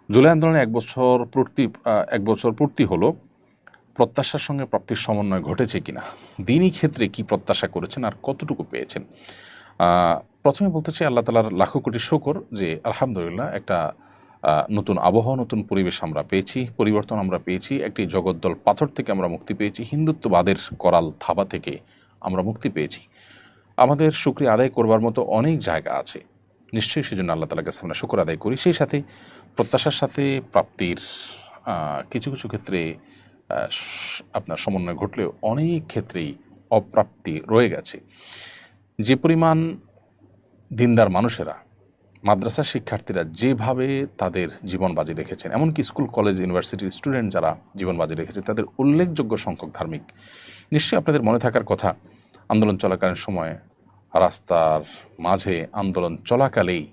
জুলাই আন্দোলনে এক বছর পূর্তি হলো। প্রত্যাশার সঙ্গে প্রাপ্তির সমন্বয় ঘটেছে কিনা, দিনই ক্ষেত্রে কি প্রত্যাশা করেছেন আর কতটুকু পেয়েছেন। প্রথমে বলতে চাই আল্লাহ তালার লাখো কোটি শকর যে আলহামদুলিল্লাহ একটা নতুন আবহাওয়া, নতুন পরিবেশ আমরা পেয়েছি, পরিবর্তন আমরা পেয়েছি। একটি জগদ্দল পাথর থেকে আমরা মুক্তি পেয়েছি, হিন্দুত্ববাদের করাল থাবা থেকে আমরা মুক্তি পেয়েছি। আমাদের শুকরিয়া আদায় করবার মতো অনেক জায়গা আছে, নিশ্চয়ই সেজন্য আল্লাহ তালার কাছে আমরা শুকর আদায় করি। সেই সাথে প্রত্যাশার সাথে প্রাপ্তির কিছু কিছু ক্ষেত্রে আপনার সমন্বয় ঘটলেও অনেক ক্ষেত্রেই অপ্রাপ্তি রয়ে গেছে। যে পরিমাণ দিনদার মানুষেরা, মাদ্রাসার শিক্ষার্থীরা যেভাবে তাদের জীবন বাজি রেখেছেন, এমনকি স্কুল কলেজ ইউনিভার্সিটির স্টুডেন্ট যারা জীবন বাজি রেখেছে, তাদের উল্লেখযোগ্য সংখ্যক ধার্মিক। নিশ্চয়ই আপনাদের মনে থাকার কথা, আন্দোলন চলাকালীন সময়ে রাস্তার মাঝে আন্দোলন চলাকালেই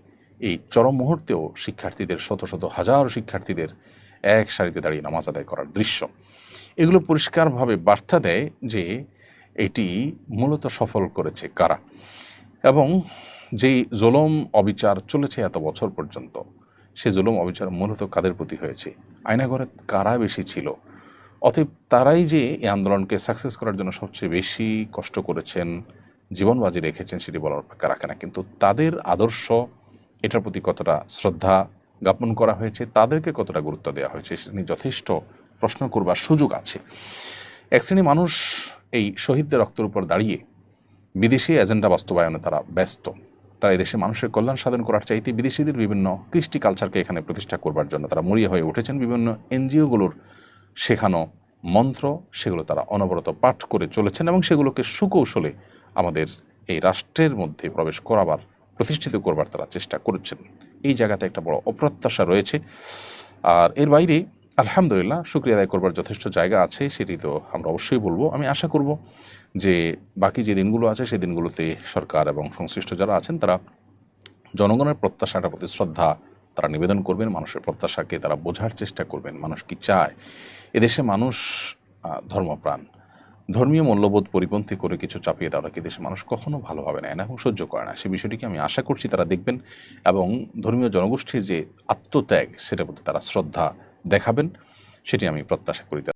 এই চরম মুহূর্তেও শিক্ষার্থীদের শত শত হাজার শিক্ষার্থীদের এক সারিতে দাঁড়িয়ে নামাজ আদায় করার দৃশ্য, এগুলো পরিষ্কারভাবে বার্তা দেয় যে এটি মূলত সফল করেছে কারা, এবং যেই জুলুম অবিচার চলেছে এত বছর পর্যন্ত, সে জুলুম অবিচার মূলত কাদের প্রতি হয়েছে, আয়নাঘরে কারা বেশি ছিল। অতএব তারাই যে এই আন্দোলনকে সাকসেস করার জন্য সবচেয়ে বেশি কষ্ট করেছেন, জীবন বাজি রেখেছেন, সেটি বলার অপেক্ষা রাখে না। কিন্তু তাদের আদর্শ, এটার প্রতি কতটা শ্রদ্ধা জ্ঞাপন করা হয়েছে, তাদেরকে কতটা গুরুত্ব দেওয়া হয়েছে, সেটা নিয়ে যথেষ্ট প্রশ্ন করবার সুযোগ আছে। এক শ্রেণী মানুষ এই শহীদদের রক্তের উপর দাঁড়িয়ে বিদেশি এজেন্ডা বাস্তবায়নে তারা ব্যস্ত। তারা এই দেশে মানুষের কল্যাণ সাধন করার চাইতে বিদেশিদের বিভিন্ন কৃষ্টি কালচারকে এখানে প্রতিষ্ঠা করবার জন্য তারা মরিয়া হয়ে উঠেছেন। বিভিন্ন এনজিওগুলোর শেখানো মন্ত্র, সেগুলো তারা অনবরত পাঠ করে চলেছেন এবং সেগুলোকে সুকৌশলে আমাদের এই রাষ্ট্রের মধ্যে প্রবেশ করাবার, প্রতিষ্ঠিত করবার তারা চেষ্টা করছেন। এই জায়গাতে একটা বড় অপ্রত্যাশা রয়েছে। আর এর বাইরে আলহামদুলিল্লাহ শুকরিয়া আদায় করবার যথেষ্ট জায়গা আছে, সেটি তো আমরা অবশ্যই বলবো। আমি আশা করব যে বাকি যে দিনগুলো আছে সেই দিনগুলোতে সরকার এবং সংশ্লিষ্ট যারা আছেন তারা জনগণের প্রত্যাশাটার প্রতি শ্রদ্ধা তারা নিবেদন করবেন, মানুষের প্রত্যাশাকে তারা বোঝার চেষ্টা করবেন, মানুষ কি চায়। এদেশে মানুষ ধর্মপ্রাণ, ধর্মীয় মূল্যবোধ পরিপন্থী করে কিছু চাপিয়ে দেওয়া কি দেশে মানুষ কখনো ভালোভাবে নেয় না এবং সহ্য করে না। সেই বিষয়টিকে আমি আশা করছি তারা দেখবেন এবং ধর্মীয় জনগোষ্ঠীর যে আত্মত্যাগ, সেটার প্রতি তারা শ্রদ্ধা দেখাবেন, সেটি আমি প্রত্যাশা করি।